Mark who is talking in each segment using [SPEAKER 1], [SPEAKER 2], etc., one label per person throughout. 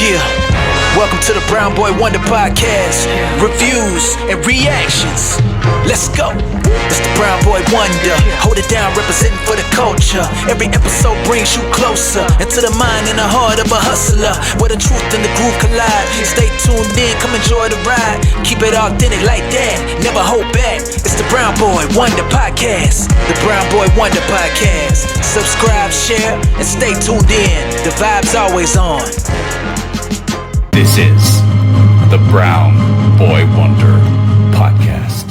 [SPEAKER 1] Yeah, welcome to the Brown Boy Wonder Podcast. Reviews and reactions. Let's go. It's the Brown Boy Wonder. Hold it down, representing for the culture. Every episode brings you closer into the mind and the heart of a hustler, where the truth and the groove collide. Stay tuned in, come enjoy the ride. Keep it authentic like that, never hold back. It's the Brown Boy Wonder Podcast. The Brown Boy Wonder Podcast. Subscribe, share, and stay tuned in. The vibe's always on.
[SPEAKER 2] This is the Brown Boy Wonder Podcast.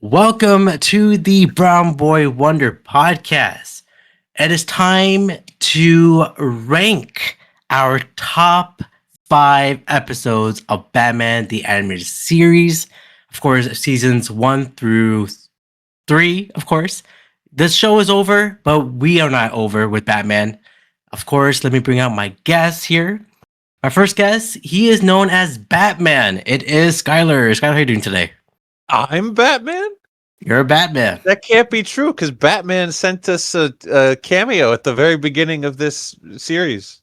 [SPEAKER 3] Welcome to the Brown Boy Wonder Podcast. It is time to rank our top 5 episodes of Batman the Animated Series. Of course, seasons 1 through 3, of course. This show is over, but we are not over with Batman. Of course, let me bring out my guest here. My first guest, he is known as Batman. It is Skyler. Skyler, how are you doing today?
[SPEAKER 4] I'm Batman?
[SPEAKER 3] You're a Batman.
[SPEAKER 4] That can't be true because Batman sent us a cameo at the very beginning of this series.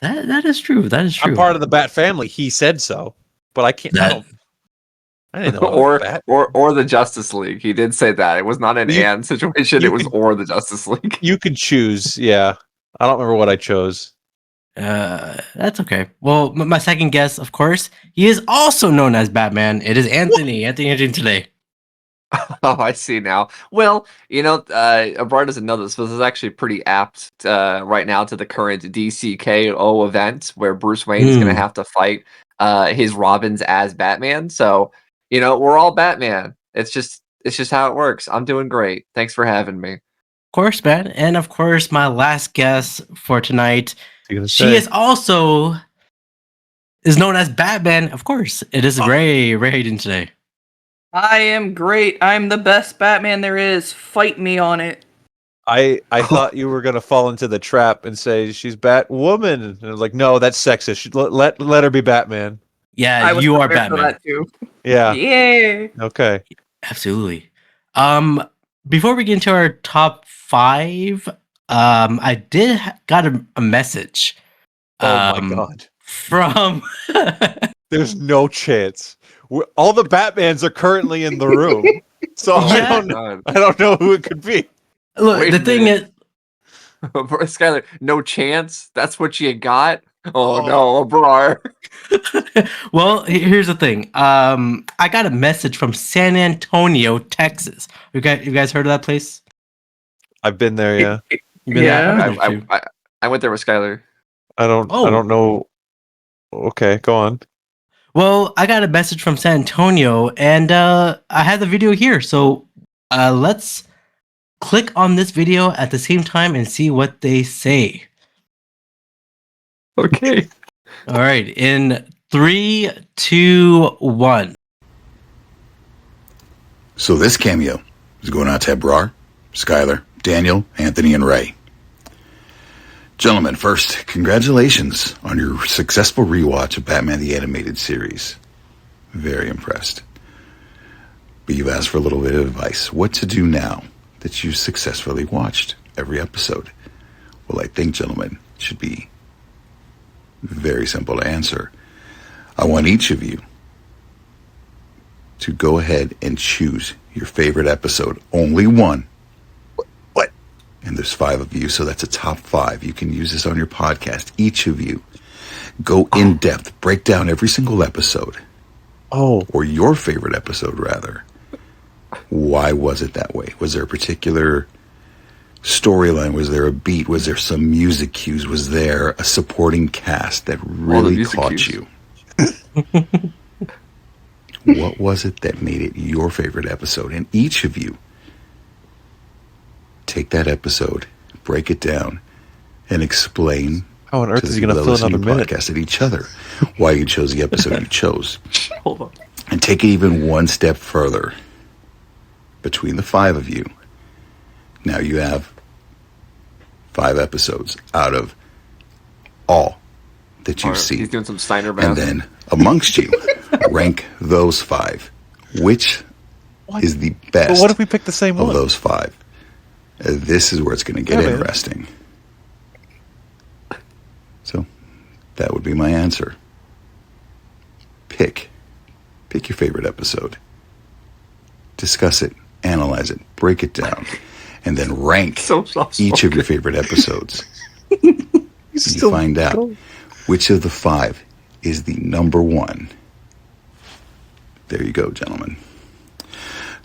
[SPEAKER 3] That is true. That is true.
[SPEAKER 4] I'm part of the Bat family. He said so, but I can't. I didn't know.
[SPEAKER 5] or the Justice League. He did say that. It was not an and situation. It was or the Justice League.
[SPEAKER 4] You could choose. Yeah, I don't remember what I chose.
[SPEAKER 3] That's okay. Well, my second guest, of course, he is also known as Batman. It is Anthony. Anthony, today.
[SPEAKER 5] Oh, I see now. Well, Abrar doesn't know this, but this is actually pretty apt right now to the current DCKO event where Bruce Wayne is going to have to fight his Robins as Batman. So, we're all Batman. It's just how it works. I'm doing great. Thanks for having me.
[SPEAKER 3] Of course, man. And of course, my last guest for tonight, she is also known as Batman. Of course, it is Ray. Ray, how you doing today?
[SPEAKER 6] I am great. I'm the best Batman there is. Fight me on it.
[SPEAKER 4] I thought you were gonna fall into the trap and say she's Batwoman, and I was like, no, that's sexist. Let her be Batman.
[SPEAKER 3] Yeah, you are Batman.
[SPEAKER 6] For that too.
[SPEAKER 4] Yeah.
[SPEAKER 6] Yeah.
[SPEAKER 4] Okay.
[SPEAKER 3] Absolutely. Before we get into our top 5, I did got a message.
[SPEAKER 4] Oh my god!
[SPEAKER 3] From
[SPEAKER 4] there's no chance. All the Batmans are currently in the room, so I don't know who it could be.
[SPEAKER 3] Look, the thing is,
[SPEAKER 5] Skyler, no chance. That's what you got. Oh no, Abrar.
[SPEAKER 3] Well, here's the thing. I got a message from San Antonio, Texas. You guys heard of that place?
[SPEAKER 4] I've been there. Yeah.
[SPEAKER 5] I went there with Skyler.
[SPEAKER 4] I don't know. Okay, go on.
[SPEAKER 3] Well, I got a message from San Antonio, and I had the video here. So let's click on this video at the same time and see what they say.
[SPEAKER 5] Okay.
[SPEAKER 3] All right. In 3, 2, 1.
[SPEAKER 2] So this cameo is going out to Abrar, Skyler, Daniel, Anthony, and Ray. Gentlemen, first, congratulations on your successful rewatch of Batman the Animated Series. Very impressed. But you've asked for a little bit of advice. What to do now that you've successfully watched every episode? Well, I think, gentlemen, it should be very simple to answer. I want each of you to go ahead and choose your favorite episode. Only one.
[SPEAKER 4] What?
[SPEAKER 2] and there's 5 of you, so that's a top 5. You can use this on your podcast. Each of you go in depth, break down every single episode. Or your favorite episode, rather. Why was it that way? Was there a particular storyline? Was there a beat? Was there some music cues? Was there a supporting cast that really caught you? What was it that made it your favorite episode? And each of you take that episode, break it down, and explain
[SPEAKER 4] how on earth is he going to fill another minute?
[SPEAKER 2] Podcast at each other why you chose the episode you chose.
[SPEAKER 5] Hold on.
[SPEAKER 2] And take it even one step further. Between the 5 of you, now you have 5 episodes out of all that you've seen.
[SPEAKER 5] He's doing some Steiner math.
[SPEAKER 2] And then amongst you, rank those 5. Which is the best?
[SPEAKER 4] But what if we pick the same
[SPEAKER 2] of
[SPEAKER 4] one?
[SPEAKER 2] those 5? This is where it's going to get interesting. So that would be my answer. Pick your favorite episode. Discuss it, analyze it, break it down, and then rank each of your favorite episodes. You find out which of the 5 is the number 1. There you go, gentlemen.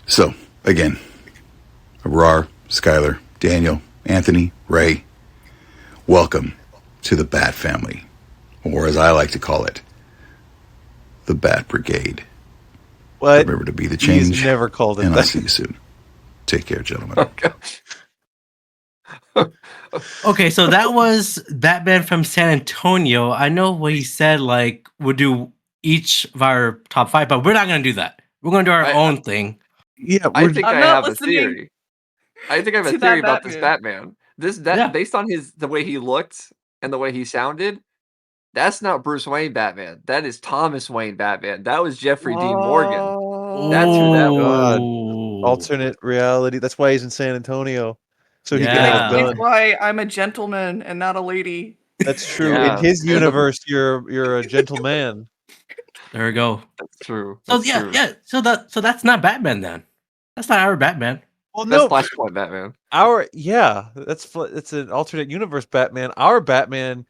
[SPEAKER 2] So, again, Abrar, Skyler, Daniel, Anthony, Ray, welcome to the Bat family, or as I like to call it, the Bat Brigade.
[SPEAKER 4] What?
[SPEAKER 2] Remember to be the change.
[SPEAKER 4] He's never called it
[SPEAKER 2] and
[SPEAKER 4] that.
[SPEAKER 2] I'll see you soon. Take care, gentlemen.
[SPEAKER 3] Okay, so that was Batman from San Antonio. I know what he said, like, we'll do each of our top 5, but we're not going to do that. We're going to do our own thing.
[SPEAKER 4] Yeah,
[SPEAKER 5] I think
[SPEAKER 6] I'm
[SPEAKER 5] I
[SPEAKER 6] not
[SPEAKER 5] have a
[SPEAKER 6] listening
[SPEAKER 5] theory. I think I have a
[SPEAKER 6] to
[SPEAKER 5] theory
[SPEAKER 6] that
[SPEAKER 5] about this Batman. Based on the way he looked and the way he sounded, that's not Bruce Wayne Batman. That is Thomas Wayne Batman. That was Jeffrey Dean Morgan. That's who that was.
[SPEAKER 4] Alternate reality. That's why he's in San Antonio. So he can
[SPEAKER 3] Yeah.
[SPEAKER 4] have a
[SPEAKER 6] That's
[SPEAKER 4] gun.
[SPEAKER 6] why I'm a gentleman and not a lady.
[SPEAKER 4] That's true.
[SPEAKER 5] Yeah.
[SPEAKER 4] In his universe, you're a gentleman.
[SPEAKER 3] There we go.
[SPEAKER 5] That's true.
[SPEAKER 3] So
[SPEAKER 5] That's true.
[SPEAKER 3] yeah. So that's not Batman then. That's not our Batman.
[SPEAKER 4] Well,
[SPEAKER 5] That's
[SPEAKER 4] no,
[SPEAKER 5] Flashpoint Batman.
[SPEAKER 4] that's an alternate universe Batman. Our Batman,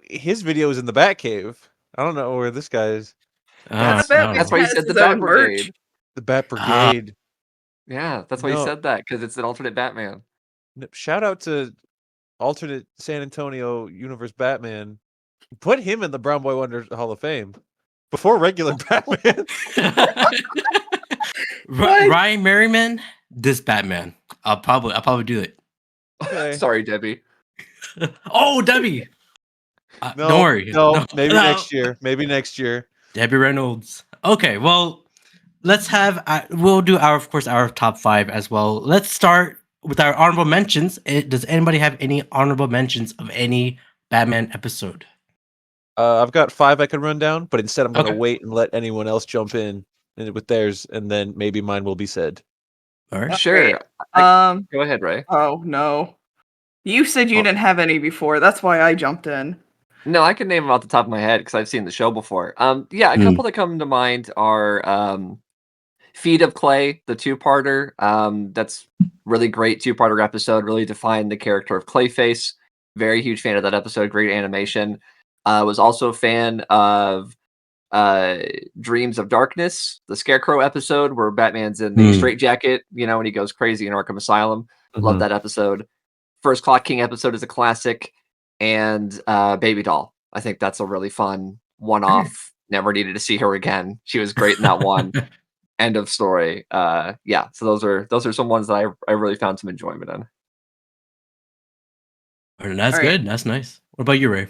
[SPEAKER 4] his video is in the Batcave. I don't know where this guy is.
[SPEAKER 5] That's why he
[SPEAKER 6] has
[SPEAKER 5] said the
[SPEAKER 6] his own
[SPEAKER 5] Bat
[SPEAKER 6] merch.
[SPEAKER 5] Brigade.
[SPEAKER 4] The Bat Brigade.
[SPEAKER 5] Yeah, that's why he said that, because it's an alternate Batman.
[SPEAKER 4] Shout out to alternate San Antonio universe Batman. Put him in the Brown Boy Wonders Hall of Fame before regular Batman.
[SPEAKER 3] Ryan Merriman, this Batman. I'll probably do it.
[SPEAKER 4] Okay.
[SPEAKER 5] Sorry, Debbie.
[SPEAKER 3] Oh, Debbie.
[SPEAKER 4] No,
[SPEAKER 3] don't worry.
[SPEAKER 4] No, maybe next year. Maybe next year.
[SPEAKER 3] Debbie Reynolds. Okay, well, let's have. We'll do of course, our top 5 as well. Let's start with our honorable mentions. Does anybody have any honorable mentions of any Batman episode?
[SPEAKER 4] I've got 5 I could run down, but instead I'm going to
[SPEAKER 3] Okay.
[SPEAKER 4] wait and let anyone else jump in with theirs, and then maybe mine will be said.
[SPEAKER 3] All right.
[SPEAKER 5] Sure.
[SPEAKER 6] Okay.
[SPEAKER 5] Go ahead, Ray.
[SPEAKER 6] Oh no. You said you didn't have any before. That's why I jumped in.
[SPEAKER 5] No, I can name them off the top of my head because I've seen the show before. Yeah, a couple that come to mind are Feet of Clay, the 2-parter. That's really great 2-parter episode. Really defined the character of Clayface. Very huge fan of that episode. Great animation. Was also a fan of Dreams of Darkness, the Scarecrow episode where Batman's in the straitjacket, when he goes crazy in Arkham Asylum. Love that episode. First Clock King episode is a classic. And Baby Doll. I think that's a really fun one-off. Never needed to see her again. She was great in that one. End of story. Yeah, so those are some ones that I really found some enjoyment in.
[SPEAKER 3] That's good. That's nice. What about you, Ray?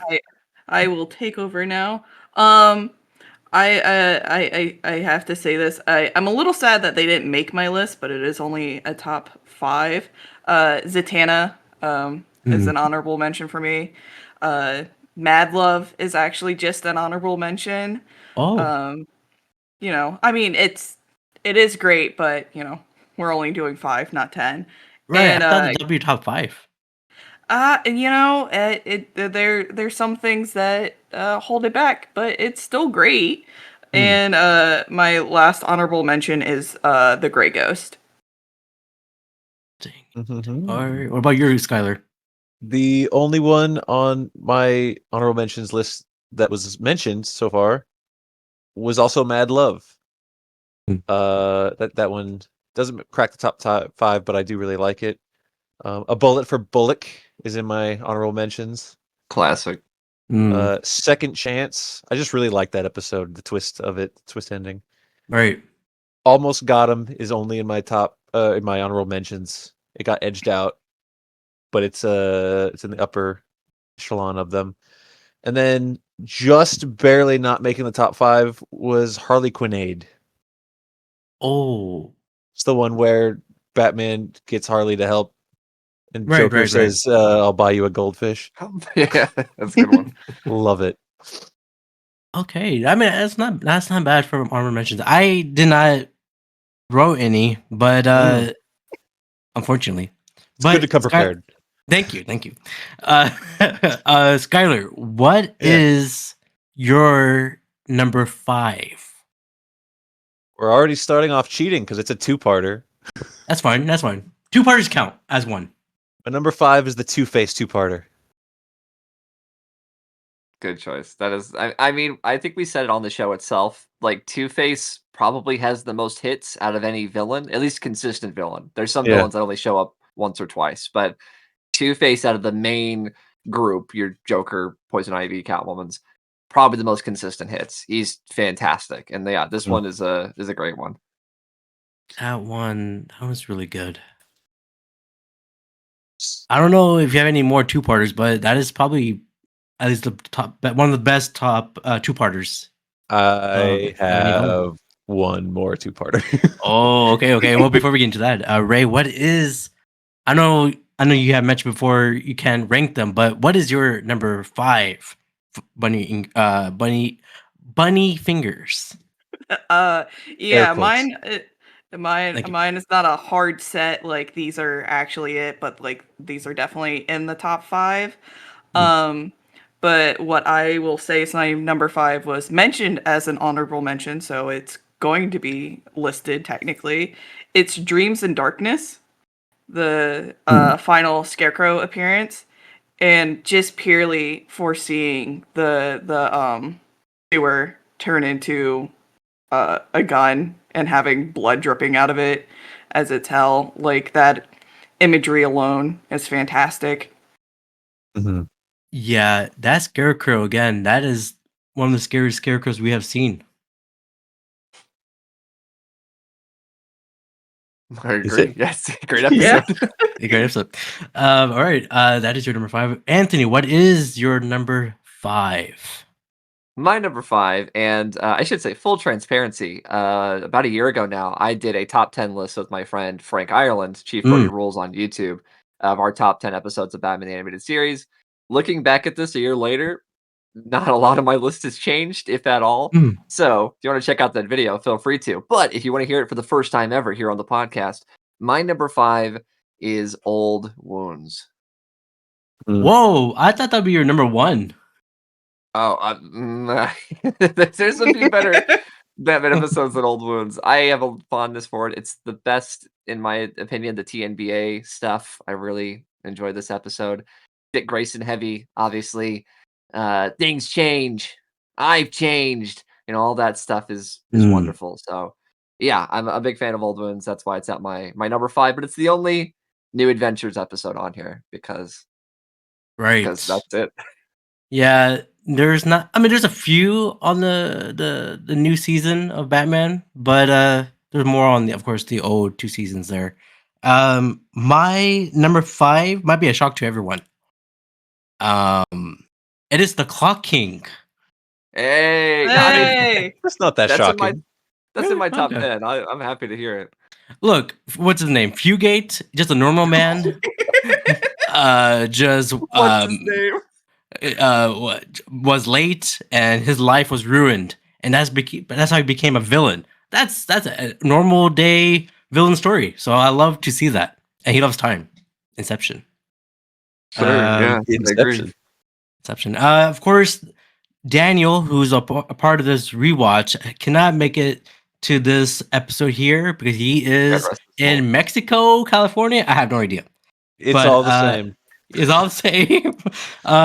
[SPEAKER 6] I will take over now. I have to say this. I'm a little sad that they didn't make my list, but it is only a top 5. Zatanna is an honorable mention for me. Mad Love is actually just an honorable mention.
[SPEAKER 3] Oh.
[SPEAKER 6] I mean it is great, but we're only doing 5, not 10.
[SPEAKER 3] Right.
[SPEAKER 6] And,
[SPEAKER 3] I thought that would be top 5.
[SPEAKER 6] and there's some things that hold it back, but it's still great. And my last honorable mention is the Grey Ghost.
[SPEAKER 4] Mhm.
[SPEAKER 3] All right. What about you, Skyler?
[SPEAKER 4] The only one on my honorable mentions list that was mentioned so far was also Mad Love.
[SPEAKER 3] Hmm.
[SPEAKER 4] That one doesn't crack the top 5, but I do really like it. A Bullet for Bullock is in my honorable mentions.
[SPEAKER 5] Classic.
[SPEAKER 4] Second Chance. I just really like that episode. The twist of it, twist ending.
[SPEAKER 3] Right.
[SPEAKER 4] Almost Got Him is only in my in my honorable mentions. It got edged out, but it's in the upper echelon of them. And then just barely not making the top 5 was Harley Quinade.
[SPEAKER 3] Oh.
[SPEAKER 4] It's the one where Batman gets Harley to help, and
[SPEAKER 3] Right,
[SPEAKER 4] Joker
[SPEAKER 3] right, right.
[SPEAKER 4] says, "I'll buy you a goldfish."
[SPEAKER 5] Yeah, that's a good one.
[SPEAKER 4] Love it.
[SPEAKER 3] Okay. I mean, that's not bad for honorable mentions. I did not wrote any, but unfortunately.
[SPEAKER 4] It's good to come
[SPEAKER 3] Sky-
[SPEAKER 4] prepared.
[SPEAKER 3] Thank you. Skyler, what
[SPEAKER 4] Yeah.
[SPEAKER 3] is your number 5?
[SPEAKER 4] We're already starting off cheating because it's a two-parter.
[SPEAKER 3] That's fine. 2-parters count as one.
[SPEAKER 4] My number 5 is the Two-Face two-parter.
[SPEAKER 5] Good choice. That is, I mean, I think we said it on the show itself. Like, Two-Face probably has the most hits out of any villain, at least consistent villain. There's some
[SPEAKER 4] Yeah.
[SPEAKER 5] villains that only show up once or twice, but Two-Face out of the main group, your Joker, Poison Ivy, Catwoman's, probably the most consistent hits. He's fantastic, and yeah, this one is a great one.
[SPEAKER 3] That was really good. I don't know if you have any more 2-parters, but that is probably at least the top, one of the best top 2-parters.
[SPEAKER 4] I
[SPEAKER 3] of any villain.
[SPEAKER 4] have one more two-parter.
[SPEAKER 3] Oh, okay. Well, before we get into that, Ray, what is? I know you have mentioned before you can rank them, but what is your number 5? Bunny fingers.
[SPEAKER 6] Yeah,
[SPEAKER 4] Air quotes.
[SPEAKER 3] Thank you.
[SPEAKER 6] mine is not a hard set. Like these are actually it, but like these are definitely in the top 5. But what I will say is my number 5 was mentioned as an honorable mention, so it's going to be listed technically. It's Dreams in Darkness, the final Scarecrow appearance, and just purely foreseeing the sewer turn into a gun and having blood dripping out of it as it's hell. Like that imagery alone is fantastic.
[SPEAKER 3] Yeah, that Scarecrow again. That is one of the scariest scarecrows we have seen.
[SPEAKER 5] I
[SPEAKER 4] Is
[SPEAKER 5] agree.
[SPEAKER 4] it?
[SPEAKER 5] Yes, great episode.
[SPEAKER 6] Yeah.
[SPEAKER 3] A great episode. All right, that is your number 5. Anthony, what is your number 5?
[SPEAKER 5] My number 5, and I should say full transparency. About a year ago now, I did a top 10 list with my friend Frank Ireland, Chief Brody Rules on YouTube, of our top 10 episodes of Batman the Animated Series. Looking back at this a year later, not a lot of my list has changed, if at all. So, if you want to check out that video, feel free to. But if you want to hear it for the first time ever here on the podcast, my number 5 is Old Wounds.
[SPEAKER 3] Whoa, I thought that'd be your number 1.
[SPEAKER 5] Oh, there's a few better Batman episodes than Old Wounds. I have a fondness for it. It's the best, in my opinion, the TNBA stuff. I really enjoyed this episode. Dick Grayson heavy, obviously. Things change. I've changed. All that stuff is wonderful. So, yeah, I'm a big fan of Old Wounds. That's why it's at my number 5. But it's the only New Adventures episode on here because that's it.
[SPEAKER 3] Yeah, there's not. I mean, there's a few on the new season of Batman, but there's more on of course, the old 2 seasons there. My number 5 might be a shock to everyone. It is the Clock King.
[SPEAKER 5] Hey,
[SPEAKER 4] That's not that shocking.
[SPEAKER 5] That's in my top
[SPEAKER 3] Okay.
[SPEAKER 5] 10. I'm happy to hear it.
[SPEAKER 3] Look, what's his name? Fugate, just a normal man. Just
[SPEAKER 5] What's his name?
[SPEAKER 3] was late and his life was ruined, and that's how he became a villain. That's a normal day villain story. So I love to see that, and he loves time. Inception.
[SPEAKER 5] Sure, yeah,
[SPEAKER 4] Inception.
[SPEAKER 3] Inception. Of course, Daniel, who's a part of this rewatch, cannot make it to this episode here because he is
[SPEAKER 5] rest his soul.
[SPEAKER 3] in Mexico, California. I have no idea.
[SPEAKER 4] It's
[SPEAKER 3] But,
[SPEAKER 4] all the same.
[SPEAKER 3] It's all the same.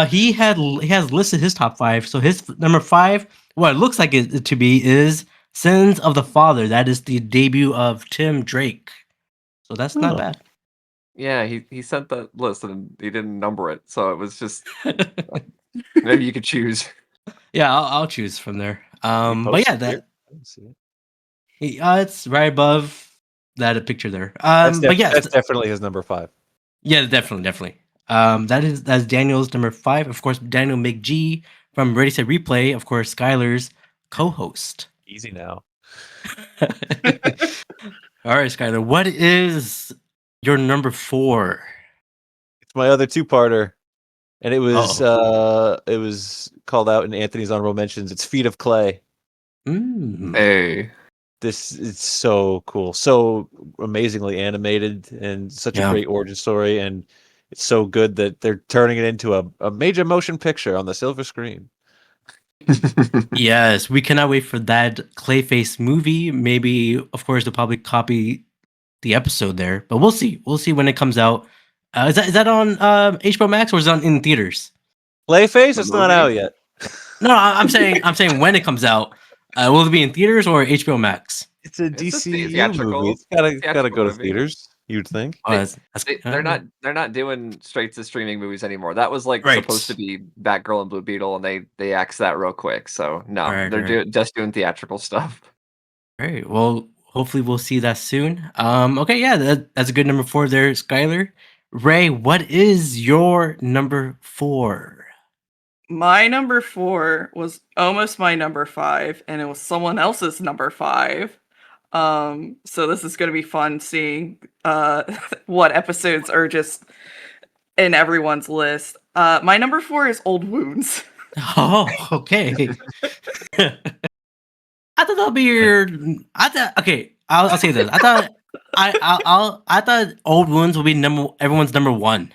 [SPEAKER 3] He has listed his top 5. So his number 5, what it looks like it to be, is Sins of the Father. That is the debut of Tim Drake. So that's not
[SPEAKER 4] Oh.
[SPEAKER 3] bad.
[SPEAKER 5] Yeah, he sent that list and he didn't number it, so it was just maybe you could choose.
[SPEAKER 3] Yeah, I'll choose from there.
[SPEAKER 4] You
[SPEAKER 3] But yeah,
[SPEAKER 4] posted it? I didn't see it.
[SPEAKER 3] it's right above that picture there.
[SPEAKER 4] That's
[SPEAKER 3] But yeah,
[SPEAKER 4] that's definitely his number 5.
[SPEAKER 3] yeah, definitely. That's Daniel's number 5. Of course, DanielMCG from Ready Set Replay. Of course, Skyler's co-host.
[SPEAKER 4] Easy now.
[SPEAKER 3] All right, Skyler, what is your number 4?
[SPEAKER 4] It's my other 2-parter, and it was called out in Anthony's honorable mentions. It's Feet of Clay.
[SPEAKER 5] Hey.
[SPEAKER 4] This is so cool, so amazingly animated, and such a great origin story. And it's so good that they're turning it into a major motion picture on the silver screen.
[SPEAKER 3] Yes, we cannot wait for that Clayface movie. Maybe, of course, they'll probably copy the episode there, but we'll see. We'll see when it comes out. Is that on HBO Max or is it in theaters?
[SPEAKER 4] Clayface, it's not out yet.
[SPEAKER 3] No, I'm saying when it comes out. Will it be in theaters or HBO Max?
[SPEAKER 4] It's a
[SPEAKER 5] It's a
[SPEAKER 4] DC
[SPEAKER 5] theatrical-
[SPEAKER 4] movie. It's gotta
[SPEAKER 5] theatrical
[SPEAKER 4] go to
[SPEAKER 5] movie.
[SPEAKER 4] theaters. You'd think.
[SPEAKER 3] Oh, that's
[SPEAKER 5] They're not doing straight to streaming movies anymore. That was like
[SPEAKER 3] Right.
[SPEAKER 5] supposed to be Batgirl and Blue Beetle, and they axed that real quick. So no,
[SPEAKER 3] Right,
[SPEAKER 5] they're
[SPEAKER 3] right.
[SPEAKER 5] just doing theatrical stuff.
[SPEAKER 3] Great. Well, hopefully we'll see that soon. Okay, yeah, that's a good number 4 there, Skyler. Ray, what is your number 4?
[SPEAKER 6] My number 4 was almost my number 5, and it was someone else's number 5. So this is going to be fun seeing what episodes are just in everyone's list. My number 4 is Old Wounds.
[SPEAKER 3] Oh, okay. I thought that'd be your. Okay. I'll say this. I thought Old Wounds would be everyone's number 1.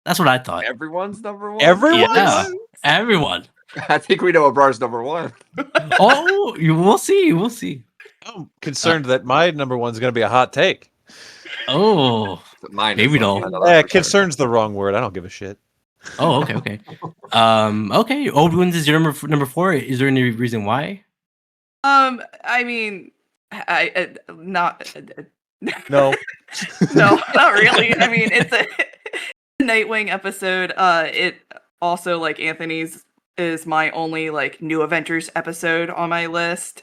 [SPEAKER 3] That's what I thought.
[SPEAKER 5] Everyone's number 1.
[SPEAKER 4] Everyone?
[SPEAKER 3] Yeah, everyone.
[SPEAKER 5] I think we know Abrar's number 1.
[SPEAKER 3] Oh, we'll see. We'll see.
[SPEAKER 4] I'm concerned that my number 1 is going to be a hot take.
[SPEAKER 3] Oh,
[SPEAKER 5] Mine.
[SPEAKER 3] Maybe
[SPEAKER 5] is
[SPEAKER 3] don't.
[SPEAKER 5] I know that for sure.
[SPEAKER 4] Concern's the wrong word. I don't give a shit.
[SPEAKER 3] oh, okay. Okay. Old Wounds is your number 4. Is there any reason why?
[SPEAKER 6] I mean, I not
[SPEAKER 4] No.
[SPEAKER 6] no, not really. I mean, it's a Nightwing episode. It also, like Anthony's, is my only like New Avengers episode on my list.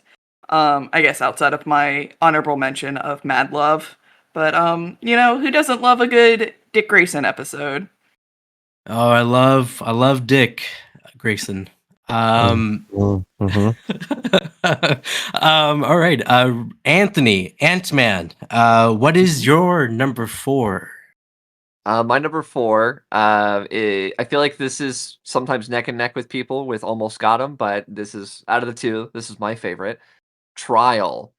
[SPEAKER 6] I guess outside of my honorable mention of Mad Love. But who doesn't love a good Dick Grayson episode?
[SPEAKER 3] Oh, I love Dick Grayson.
[SPEAKER 4] Mm-hmm.
[SPEAKER 3] All right. Anthony, Ant-Man. What is your number 4?
[SPEAKER 5] My number 4, I feel like this is sometimes neck and neck with people with Almost Got 'Em, but this is, out of the two, this is my favorite. Trial.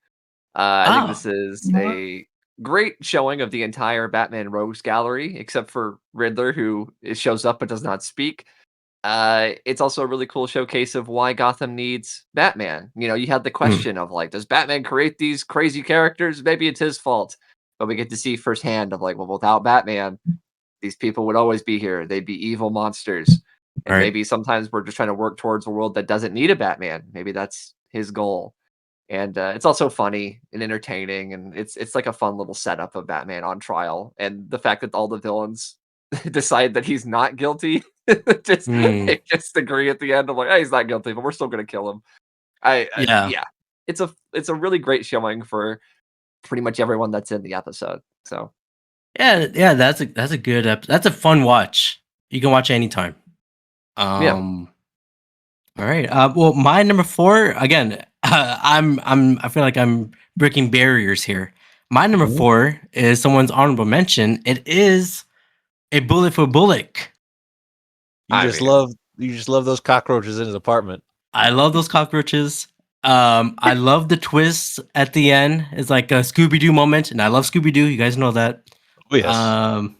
[SPEAKER 5] I think this is a great showing of the entire Batman Rogues Gallery, except for Riddler, who shows up but does not speak. It's also a really cool showcase of why Gotham needs Batman. You had the question of like, does Batman create these crazy characters? Maybe it's his fault. But we get to see firsthand of like, well, without Batman, these people would always be here. They'd be evil monsters. And
[SPEAKER 3] Right.
[SPEAKER 5] maybe sometimes we're just trying to work towards a world that doesn't need a Batman. Maybe that's his goal. And it's also funny and entertaining, and it's like a fun little setup of Batman on trial, and the fact that all the villains decide that he's not guilty, they just agree at the end of like, hey, he's not guilty, but we're still gonna kill him. Yeah, it's a really great showing for pretty much everyone that's in the episode. So
[SPEAKER 3] Yeah, that's a good that's a fun watch. You can watch it anytime. All right. Well, my number 4 again. I feel like I'm breaking barriers here. My number 4 is someone's honorable mention. It is A Bullet for Bullock.
[SPEAKER 4] You just love those cockroaches in his apartment.
[SPEAKER 3] I love those cockroaches. I love the twist at the end. It's like a Scooby-Doo moment, and I love Scooby-Doo. You guys know that.
[SPEAKER 4] Oh, yes.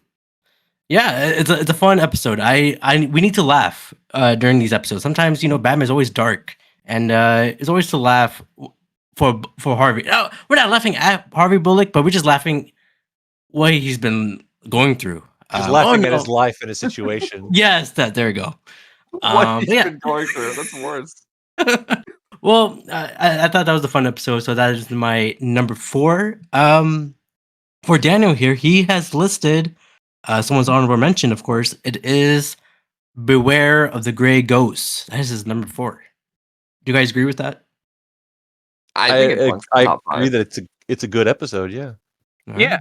[SPEAKER 3] Yeah, it's a fun episode. We need to laugh during these episodes. Sometimes Batman's always dark, and it's always to laugh for Harvey. No, we're not laughing at Harvey Bullock, but we're just laughing what he's been going through.
[SPEAKER 4] Just
[SPEAKER 3] Oh
[SPEAKER 4] laughing at his
[SPEAKER 3] no,
[SPEAKER 4] life and his situation.
[SPEAKER 3] yes, there we go.
[SPEAKER 5] What he's
[SPEAKER 3] But yeah.
[SPEAKER 5] been going through. That's worse.
[SPEAKER 3] Well, I thought that was a fun episode, so that is my number 4. For Daniel here, he has listed someone's honorable mention. Of course, it is Beware of the Gray Ghosts. That is his number 4. Do you guys agree with that?
[SPEAKER 5] I think it belongs to the
[SPEAKER 4] I
[SPEAKER 5] top
[SPEAKER 4] agree
[SPEAKER 5] 5.
[SPEAKER 4] that it's a good episode. Yeah.
[SPEAKER 3] All
[SPEAKER 6] Yeah.
[SPEAKER 3] right.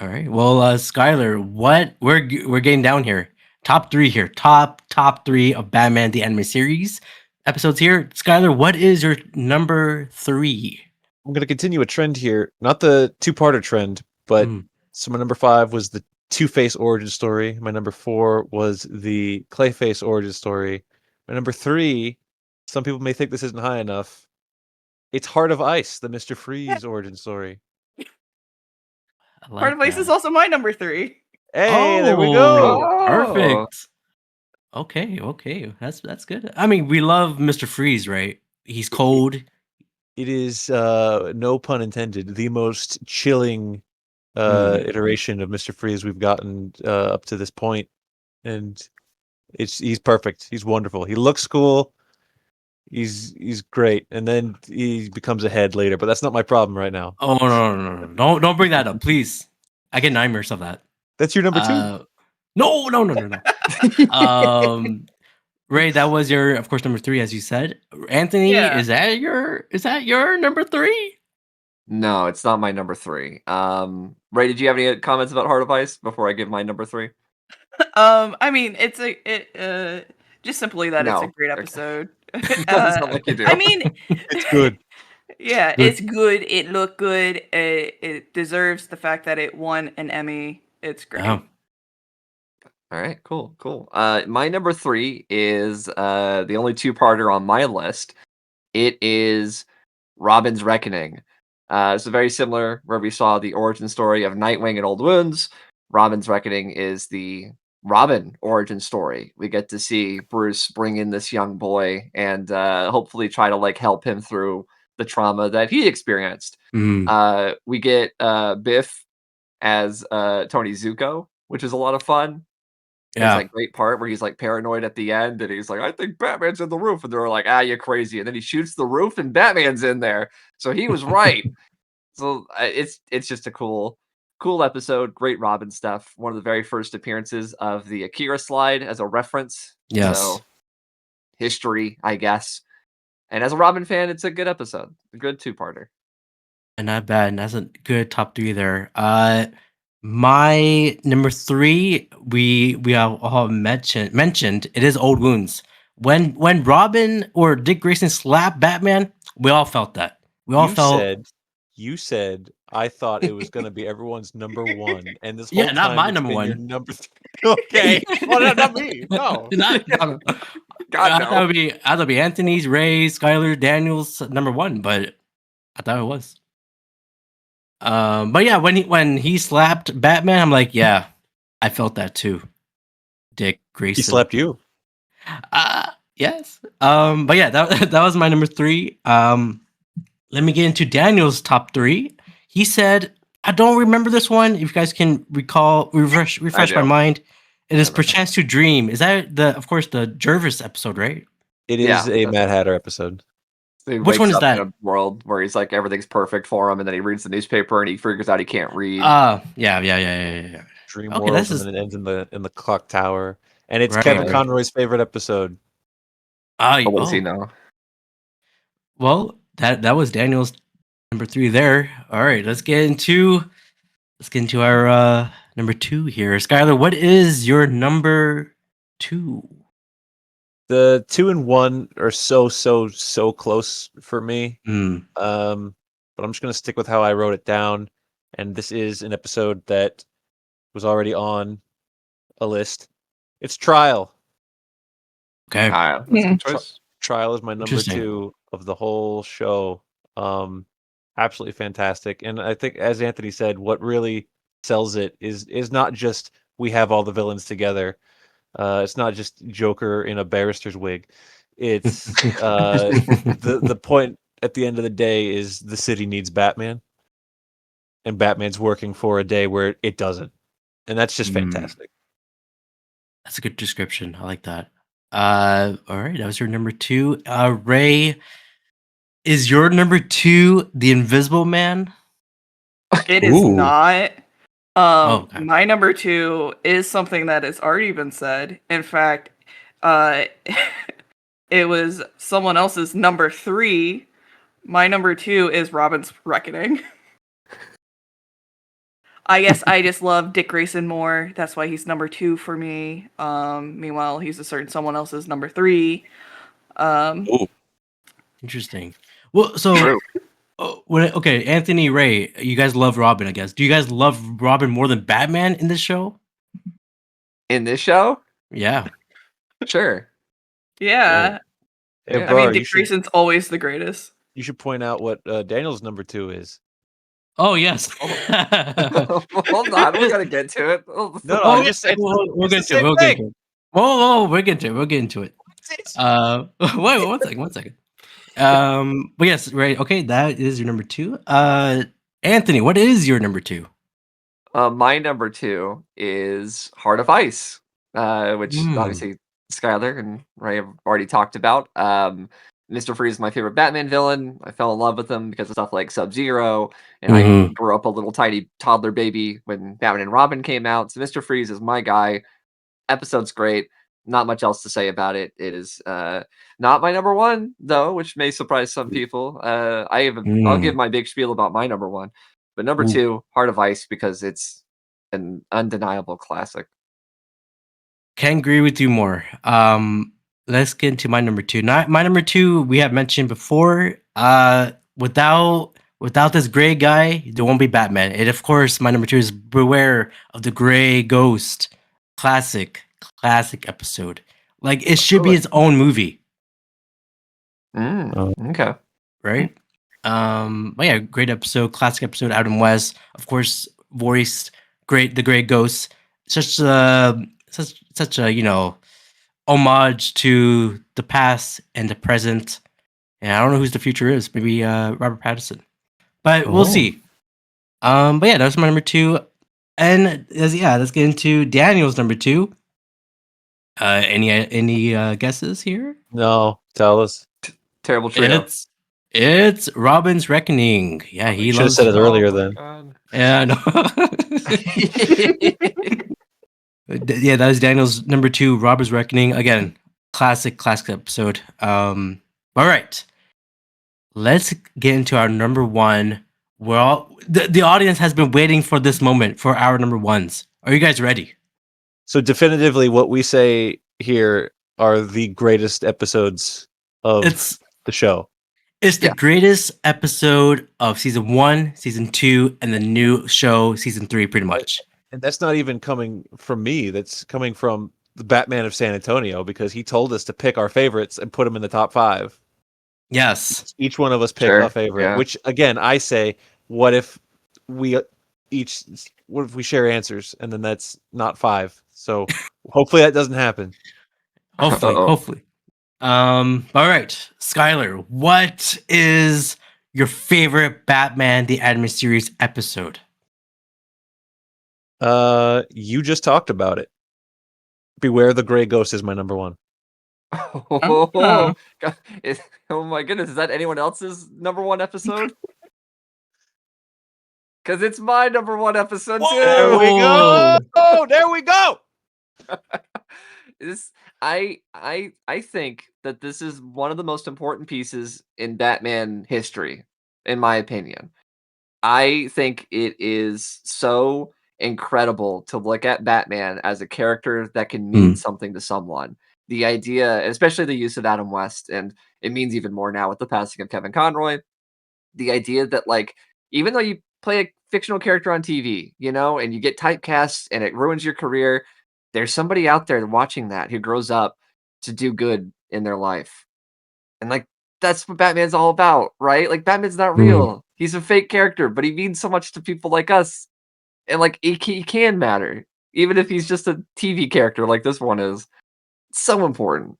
[SPEAKER 3] All right. Well, Skyler, what we're getting down here. Top 3 here. Top 3 of Batman the Anime Series episodes here. Skyler, what is your number 3?
[SPEAKER 4] I'm going to continue a trend here, not the 2-parter trend, but so my number 5 was the Two-Face origin story. My number 4 was the Clayface origin story. My number 3, some people may think this isn't high enough. It's Heart of Ice, the Mr. Freeze origin story.
[SPEAKER 3] I like
[SPEAKER 6] Heart of Ice
[SPEAKER 3] that.
[SPEAKER 6] is also my number 3.
[SPEAKER 4] Hey, there we go.
[SPEAKER 5] Oh.
[SPEAKER 3] Perfect. Okay. That's good. I mean, we love Mr. Freeze, right? He's cold.
[SPEAKER 4] It is, no pun intended, the most chilling iteration of Mr. Freeze we've gotten up to this point, and he's perfect. He's wonderful. He looks cool. He's great, and then he becomes a head later. But that's not my problem right now.
[SPEAKER 3] Oh no! Don't bring that up, please. I get nightmares of that.
[SPEAKER 4] That's your number 2.
[SPEAKER 3] No. Ray, that was your, of course, number 3, as you said. Anthony,
[SPEAKER 6] Yeah.
[SPEAKER 3] is that your number 3?
[SPEAKER 5] No, it's not my number 3. Ray, did you have any comments about Heart of Ice before I give my number 3?
[SPEAKER 6] I mean, just simply that it's a
[SPEAKER 5] No.
[SPEAKER 6] great
[SPEAKER 5] Okay.
[SPEAKER 6] episode.
[SPEAKER 5] Doesn't sound like you do.
[SPEAKER 6] I mean,
[SPEAKER 4] It's good.
[SPEAKER 6] yeah,
[SPEAKER 3] Good.
[SPEAKER 6] it's good. It looked good. It deserves the fact that it won an Emmy. It's great.
[SPEAKER 3] Oh.
[SPEAKER 5] All right, cool. My number 3 is the only 2-parter on my list. It is Robin's Reckoning. So very similar, where we saw the origin story of Nightwing and Old Wounds. Robin's Reckoning is the Robin origin story. We get to see Bruce bring in this young boy and hopefully try to like help him through the trauma that he experienced. We get Biff as Tony Zuko, which is a lot of fun.
[SPEAKER 3] Yeah.
[SPEAKER 5] It's like great part where he's like paranoid at the end and he's like, I think Batman's in the roof. And they're like, you're crazy. And then he shoots the roof and Batman's in there. So he was right. So it's just a cool episode. Great Robin stuff. One of the very first appearances of the Akira slide as a reference.
[SPEAKER 3] Yes.
[SPEAKER 5] So history, I guess. And as a Robin fan, it's a good episode. A good 2-parter.
[SPEAKER 3] And not bad. That's a good top 3 there. My number 3, we all mentioned it is Old Wounds. When Robin or Dick Grayson slapped Batman, we all felt that. We all felt.
[SPEAKER 4] You said I thought it was going to be everyone's number 1, and this whole
[SPEAKER 3] Yeah, not
[SPEAKER 4] time
[SPEAKER 3] my
[SPEAKER 4] it's
[SPEAKER 3] number
[SPEAKER 4] been
[SPEAKER 3] 1.
[SPEAKER 4] your number 3. Okay, well, not me. No,
[SPEAKER 3] No. I thought it would be Anthony's, Ray's, Skyler, Daniel's number 1, but I thought it was. But yeah, when he slapped Batman, I'm like, yeah, I felt that too. Dick Grayson.
[SPEAKER 4] he slapped you.
[SPEAKER 3] Yes. But yeah, that was my number 3. Let me get into Daniel's top 3. He said, I don't remember this one. If you guys can refresh my mind. It is Perchance to Dream. Is that of course the Jervis episode, right?
[SPEAKER 4] It is a Mad Hatter episode.
[SPEAKER 5] He
[SPEAKER 3] Which one
[SPEAKER 5] wakes
[SPEAKER 3] is
[SPEAKER 5] up
[SPEAKER 3] that?
[SPEAKER 5] in a world where he's like everything's perfect for him, and then he reads the newspaper and he figures out he can't read.
[SPEAKER 3] Yeah.
[SPEAKER 4] Dream
[SPEAKER 3] Okay,
[SPEAKER 4] World,
[SPEAKER 3] this
[SPEAKER 4] and
[SPEAKER 3] is-
[SPEAKER 4] then it ends in the clock tower, and it's
[SPEAKER 3] Right.
[SPEAKER 4] Kevin Conroy's favorite episode.
[SPEAKER 5] But what does he know?
[SPEAKER 3] Well, that was Daniel's number 3 there. All right, let's get into our number 2 here. Skyler, what is your number 2?
[SPEAKER 4] The 2 and 1 are so close for me. But I'm just gonna stick with how I wrote it down, and this is an episode that was already on a list. It's Trial.
[SPEAKER 3] Okay.
[SPEAKER 5] That's a good choice.
[SPEAKER 4] Trial is my number
[SPEAKER 3] Interesting.
[SPEAKER 4] 2 of the whole show. Absolutely fantastic. And I think, as Anthony said, what really sells it is not just we have all the villains together. It's not just Joker in a barrister's wig. It's the point at the end of the day is the city needs Batman, and Batman's working for a day where it doesn't, and that's just fantastic.
[SPEAKER 3] That's a good description. I like that. All right, that was your number 2. Ray, is your number 2 the Invisible Man?
[SPEAKER 6] It is
[SPEAKER 4] Ooh.
[SPEAKER 6] not.
[SPEAKER 3] Okay.
[SPEAKER 6] My number 2 is something that has already been said. In fact, it was someone else's number 3. My number 2 is Robin's Reckoning. I guess I just love Dick Grayson more. That's why he's number 2 for me. Meanwhile, he's a certain someone else's number 3.
[SPEAKER 3] Interesting. Well, so
[SPEAKER 5] True.
[SPEAKER 3] okay, Anthony, Ray, you guys love Robin, I guess. Do you guys love Robin more than Batman in this show?
[SPEAKER 5] In this show?
[SPEAKER 3] Yeah.
[SPEAKER 5] Sure.
[SPEAKER 6] Yeah.
[SPEAKER 4] Hey,
[SPEAKER 5] Yeah.
[SPEAKER 6] I mean,
[SPEAKER 4] Abrar,
[SPEAKER 6] Dick Grayson's always the greatest.
[SPEAKER 4] you should point out what Daniel's number 2 is.
[SPEAKER 3] Oh yes.
[SPEAKER 5] Hold on, we gotta get to it.
[SPEAKER 4] No,
[SPEAKER 3] Oh,
[SPEAKER 4] I'm just saying.
[SPEAKER 3] we'll get
[SPEAKER 4] it's the
[SPEAKER 3] to it.
[SPEAKER 4] same
[SPEAKER 3] We'll get
[SPEAKER 4] thing.
[SPEAKER 3] to it. Whoa, we'll get into it. We'll get into it. Wait, one second. But yes, right. Okay, that is your number 2. Anthony, what is your number 2?
[SPEAKER 5] My number 2 is Heart of Ice, which
[SPEAKER 3] Mm.
[SPEAKER 5] obviously Skyler and Ray have already talked about. Mr. Freeze is my favorite Batman villain. I fell in love with him because of stuff like Sub-Zero, and I grew up a little tiny toddler baby when Batman and Robin came out. So Mr. Freeze is my guy. Episode's great. Not much else to say about it. It is not my number 1 though, which may surprise some people. I'll give my big spiel about my number 1, but number
[SPEAKER 3] Ooh.
[SPEAKER 5] 2, Heart of Ice, because it's an undeniable classic.
[SPEAKER 3] Can't agree with you more. Let's get into my number 2. Not my number 2. We have mentioned before. Without this gray guy, there won't be Batman. And of course, my number 2 is Beware of the Gray Ghost. Classic episode. Like it should be its own movie,
[SPEAKER 5] Okay.
[SPEAKER 3] right? But yeah, great episode, classic episode. Adam West, of course, voiced the Gray Ghost. Such a homage to the past and the present. And I don't know who's the future is. Maybe Robert Pattinson. But we'll see. But yeah, that's my number 2. And let's get into Daniel's number 2. Any guesses here?
[SPEAKER 4] No, tell us.
[SPEAKER 5] Terrible trio.
[SPEAKER 3] It's Robin's Reckoning. Yeah, he
[SPEAKER 4] Should have
[SPEAKER 3] loves.
[SPEAKER 4] said it earlier
[SPEAKER 5] Oh my
[SPEAKER 4] then.
[SPEAKER 5] God.
[SPEAKER 3] Yeah, no. Yeah, that was Daniel's number 2, Robin's Reckoning. Again, classic episode. All right, let's get into our number 1. The audience has been waiting for this moment for our number 1s. Are you guys ready?
[SPEAKER 4] So definitively, what we say here are the greatest episodes of the show.
[SPEAKER 3] It's the greatest episode of season 1, season 2, and the new show, season 3, pretty much.
[SPEAKER 4] And that's not even coming from me. That's coming from the Batman of San Antonio, because he told us to pick our favorites and put them in the top 5.
[SPEAKER 3] Yes.
[SPEAKER 4] Each one of us pick a favorite, which again, I say, what if we share answers and then that's not 5? So hopefully that doesn't happen.
[SPEAKER 3] Hopefully. All right, Skyler, what is your favorite Batman the Animated Series episode?
[SPEAKER 4] You just talked about it. Beware the Gray Ghost is my number 1.
[SPEAKER 5] Oh my goodness, is that anyone else's number 1 episode? Because it's my number 1 episode too.
[SPEAKER 4] There we go. Oh, there we go.
[SPEAKER 5] I think that this is one of the most important pieces in Batman history, in my opinion. I think it is so incredible to look at Batman as a character that can mean something to someone. The idea, especially the use of Adam West, and it means even more now with the passing of Kevin Conroy, the idea that, like, even though you play a fictional character on TV, and you get typecast and it ruins your career, there's somebody out there watching that who grows up to do good in their life. And, like, that's what Batman's all about, right? Like, Batman's not real. He's a fake character, but he means so much to people like us. And, like, he can matter, even if he's just a TV character like this one is. It's so important.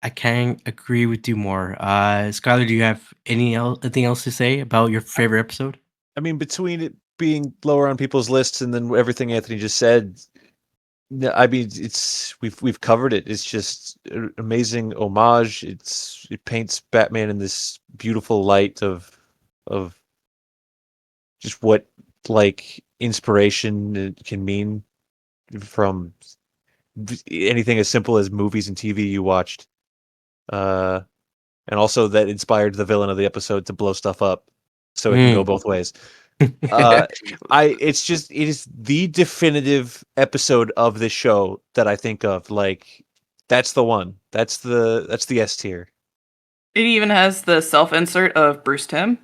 [SPEAKER 3] I can't agree with you more. Skylar, do you have anything else to say about your favorite episode?
[SPEAKER 4] I mean, between it being lower on people's lists and then everything Anthony just said, I mean, we've covered it. It's just an amazing homage. It paints Batman in this beautiful light of just what like inspiration can mean from anything as simple as movies and TV you watched. And also that inspired the villain of the episode to blow stuff up so it can go both ways. It is the definitive episode of this show that I think of. Like, that's the one. That's the S tier.
[SPEAKER 6] It even has the self-insert of Bruce Timm.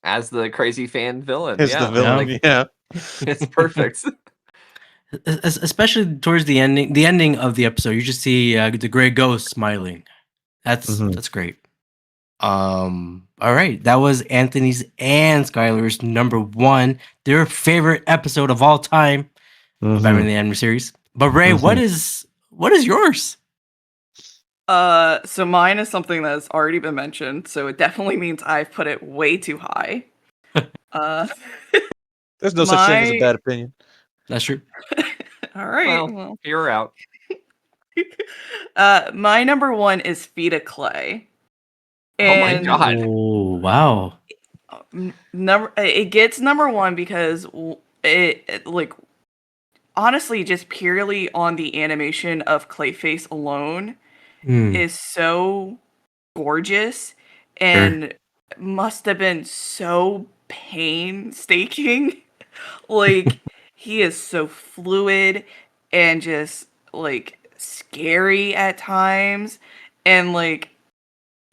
[SPEAKER 5] As the crazy fan villain.
[SPEAKER 4] As
[SPEAKER 5] Yeah.
[SPEAKER 4] the villain,
[SPEAKER 5] like,
[SPEAKER 4] yeah.
[SPEAKER 5] it's perfect.
[SPEAKER 3] Especially towards the ending of the episode, you just see the gray ghost smiling. That's great. All right, that was Anthony's and Skylar's number one, their favorite episode of all time of Batman the Animated Series. But Ray, what is yours?
[SPEAKER 6] So mine is something that's already been mentioned, so it definitely means I've put it way too high.
[SPEAKER 4] There's no such thing as a bad opinion.
[SPEAKER 3] That's true.
[SPEAKER 6] All right.
[SPEAKER 5] Well, you're out.
[SPEAKER 6] My number one is Feet of Clay.
[SPEAKER 5] Oh my God.
[SPEAKER 3] Oh wow.
[SPEAKER 6] It gets number one because it like honestly just purely on the animation of Clayface alone is so gorgeous and must have been so painstaking. Like, he is so fluid and just like scary at times, and like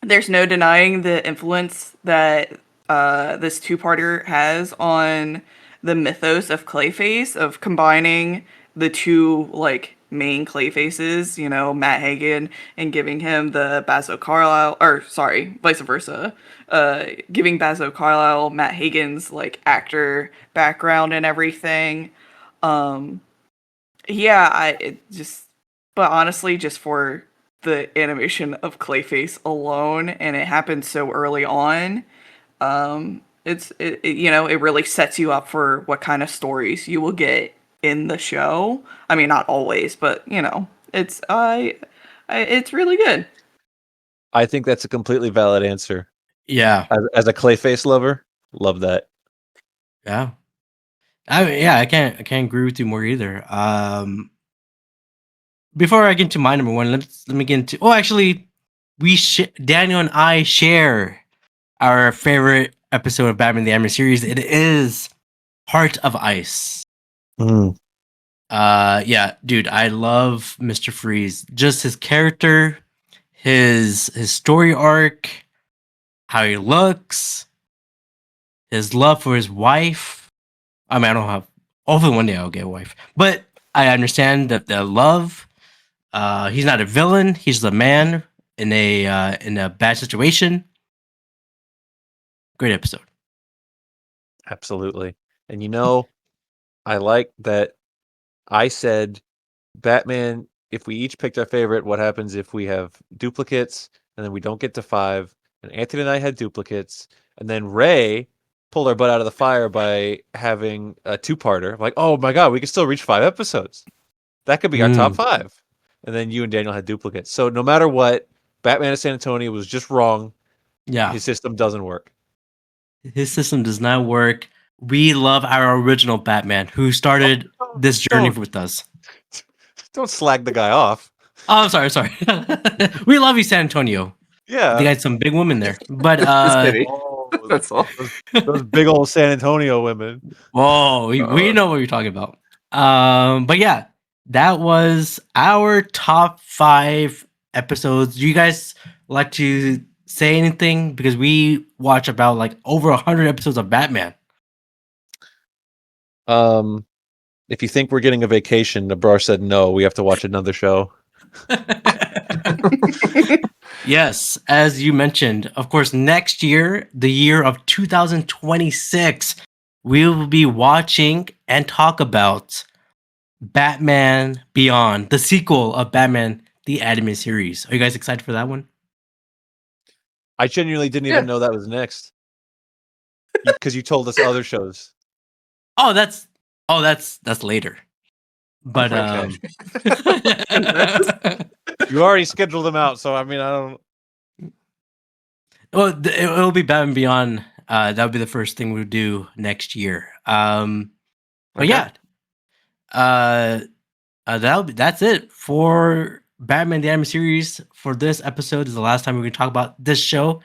[SPEAKER 6] there's no denying the influence that this two-parter has on the mythos of Clayface, of combining the two like main Clayfaces, you know, Matt Hagen, and giving him the Basil Carlisle, or sorry, vice versa, giving Basil Carlisle Matt Hagen's like actor background and everything. But honestly, just for the animation of Clayface alone, and it happened so early on, it really sets you up for what kind of stories you will get in the show. I mean, not always, but it's really good.
[SPEAKER 4] I think that's a completely valid answer.
[SPEAKER 3] Yeah.
[SPEAKER 4] As a Clayface lover, love that.
[SPEAKER 3] Yeah. I can't agree with you more either. Before I get into my number one, let me get into. Oh, actually, Daniel and I share our favorite episode of Batman the Animated Series. It is Heart of Ice. Yeah, dude, I love Mr. Freeze. Just his character, his story arc, how he looks, his love for his wife. I mean, I don't have. Hopefully, one day I'll get a wife, but I understand that the love. He's not a villain. He's a man in a bad situation. Great episode.
[SPEAKER 4] Absolutely. And I like that I said Batman, if we each picked our favorite, what happens if we have duplicates and then we don't get to 5? And Anthony and I had duplicates. And then Ray pulled our butt out of the fire by having a 2-parter. Like, oh my God, we can still reach 5 episodes. That could be our top 5. And then you and Daniel had duplicates. So no matter what, Batman of San Antonio was just wrong.
[SPEAKER 3] Yeah.
[SPEAKER 4] His system doesn't work.
[SPEAKER 3] His system does not work. We love our original Batman who started this journey with us.
[SPEAKER 4] Don't slag the guy off.
[SPEAKER 3] Oh, I'm sorry. We love you, San Antonio.
[SPEAKER 4] Yeah.
[SPEAKER 3] They got some big women there. But
[SPEAKER 5] That's all.
[SPEAKER 4] Those big old San Antonio women.
[SPEAKER 3] Whoa, we know what you're talking about. But yeah, that was our top 5 episodes. Do you guys like to say anything? Because we watch about like over 100 episodes of Batman.
[SPEAKER 4] If you think we're getting a vacation, Abrar said no. We have to watch another show.
[SPEAKER 3] Yes, as you mentioned, of course, next year, the year of 2026, we will be watching and talk about Batman Beyond, the sequel of Batman the anime series. Are you guys excited for that one?
[SPEAKER 4] I genuinely didn't even know that was next. Because you told us other shows.
[SPEAKER 3] Oh, that's later. But
[SPEAKER 4] Okay. You already scheduled them out, so I mean, I don't.
[SPEAKER 3] well, it'll be Batman Beyond. That'll be the first thing we'll do next year. But yeah, that's it for Batman the Anime Series for this episode. Is the last time we're going to talk about this show.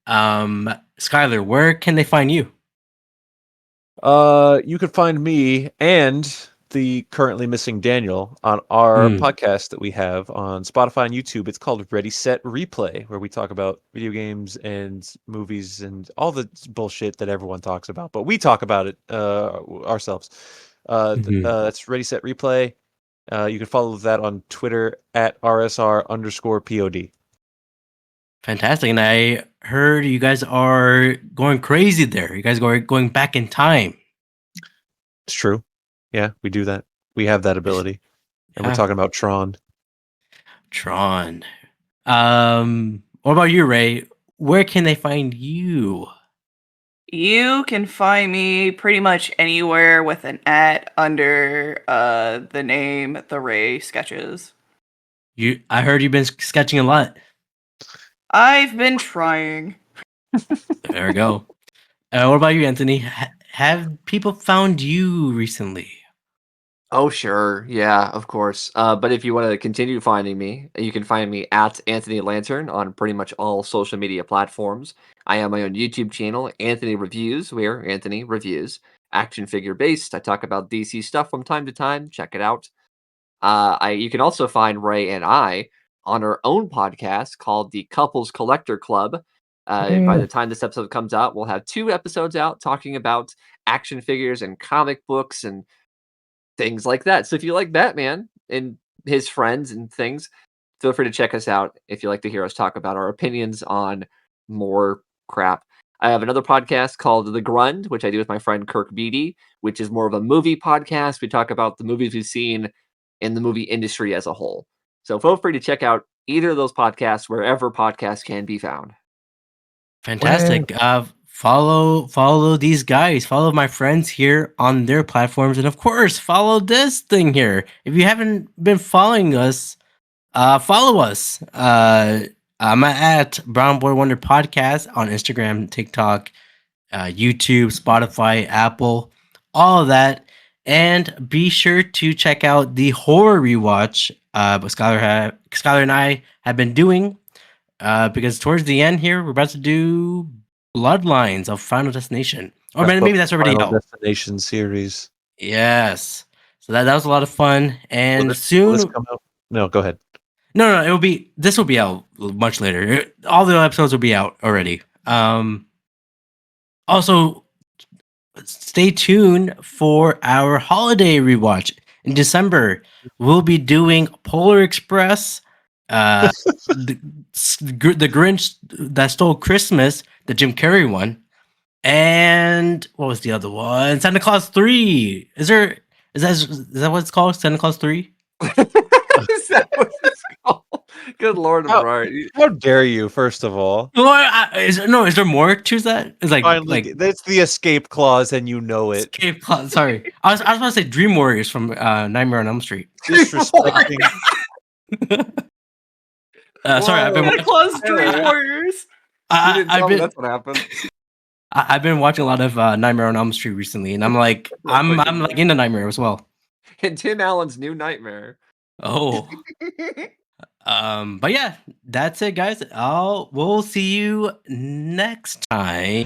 [SPEAKER 3] Skyler, where can they find you?
[SPEAKER 4] You could find me and the currently missing Daniel on our podcast that we have on Spotify and YouTube. It's called Ready Set Replay, where we talk about video games and movies and all the bullshit that everyone talks about, but we talk about it ourselves. That's Ready Set Replay. You can follow that on Twitter at @RSR_POD.
[SPEAKER 3] Fantastic. And I heard you guys are going crazy there. You guys are going back in time.
[SPEAKER 4] It's true. Yeah, we do that. We have that ability. And we're talking about Tron.
[SPEAKER 3] Tron. What about you, Ray? Where can they find you?
[SPEAKER 6] You can find me pretty much anywhere with an @ under the name The Ray Sketches.
[SPEAKER 3] I heard you've been sketching a lot.
[SPEAKER 6] I've been trying.
[SPEAKER 3] There we go. What about you, Anthony? Have people found you recently?
[SPEAKER 5] Oh, sure. Yeah, of course. But if you want to continue finding me, you can find me at Anthony Lantern on pretty much all social media platforms. I have my own YouTube channel, Anthony Reviews, where Anthony reviews action figure based. I talk about DC stuff from time to time. Check it out. You can also find Ray and I on our own podcast called the Couples Collector Club. By the time this episode comes out, we'll have 2 episodes out talking about action figures and comic books and things like that. So if you like Batman and his friends and things, feel free to check us out if you like to hear us talk about our opinions on more crap. I have another podcast called The Grud, which I do with my friend Kirk Beatty, which is more of a movie podcast. We talk about the movies we've seen in the movie industry as a whole. So feel free to check out either of those podcasts wherever podcasts can be found.
[SPEAKER 3] Fantastic. Follow these guys. Follow my friends here on their platforms, and of course, follow this thing here. If you haven't been following us, follow us. I'm at Brown Boy Wonder Podcast on Instagram, TikTok, YouTube, Spotify, Apple, all of that. And be sure to check out the horror rewatch. But Skyler and I have been doing. Because towards the end here, we're about to do Bloodlines of Final Destination. Or maybe that's already
[SPEAKER 4] Final
[SPEAKER 3] out.
[SPEAKER 4] Destination series.
[SPEAKER 3] Yes. So that was a lot of fun. And
[SPEAKER 4] Will
[SPEAKER 3] soon.
[SPEAKER 4] this come out? No, go ahead.
[SPEAKER 3] No, this will be out much later. All the episodes will be out already. Also, stay tuned for our holiday rewatch. In December, we'll be doing Polar Express, the Grinch That Stole Christmas, the Jim Carrey one, and what was the other one? Santa Claus 3. Is that what it's called? Santa Claus 3?
[SPEAKER 5] Is that what it's called? Good Lord, Abrar.
[SPEAKER 4] How dare you? First of all,
[SPEAKER 3] Is there more to that? It's
[SPEAKER 4] finally, that's the escape clause, and you know it.
[SPEAKER 3] Escape clause. Sorry, I was about to say Dream Warriors from Nightmare on Elm Street.
[SPEAKER 4] Disrespecting.
[SPEAKER 3] Sorry, I've been
[SPEAKER 6] Santa Claus Dream Warriors.
[SPEAKER 5] That's what happened.
[SPEAKER 3] I've been watching a lot of Nightmare on Elm Street recently, and I'm like into Nightmare as well.
[SPEAKER 5] And Tim Allen's New Nightmare.
[SPEAKER 3] Oh. But yeah, that's it, guys. We'll see you next time.